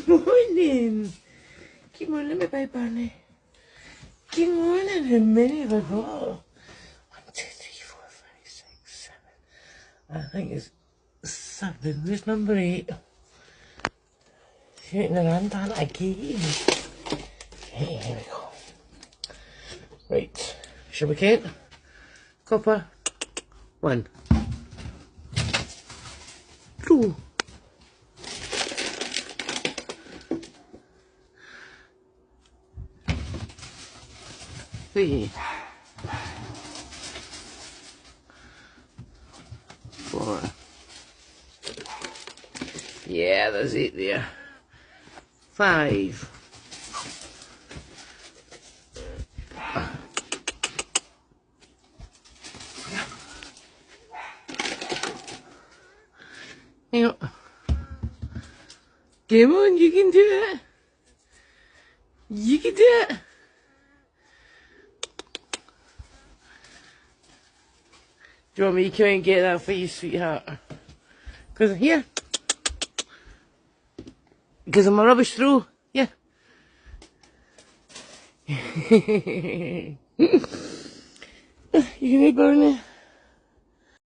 Good morning. Good morning, my baby bunny. Good morning. How many have I got? 1, 2, 3, 4, 5, 6, 7. I think it's 7. Where's number 8? Shooting around that again. Okay, here we go. Right. Shall we count? Copper. 1, 2, 3, 4. Yeah, there's 8 there. 5. 8. Come on, you can do it. You can do it. Do you want me to come and get that for you, sweetheart? Because I'm here. Because I'm a rubbish throw. Yeah. You can eat, Barney.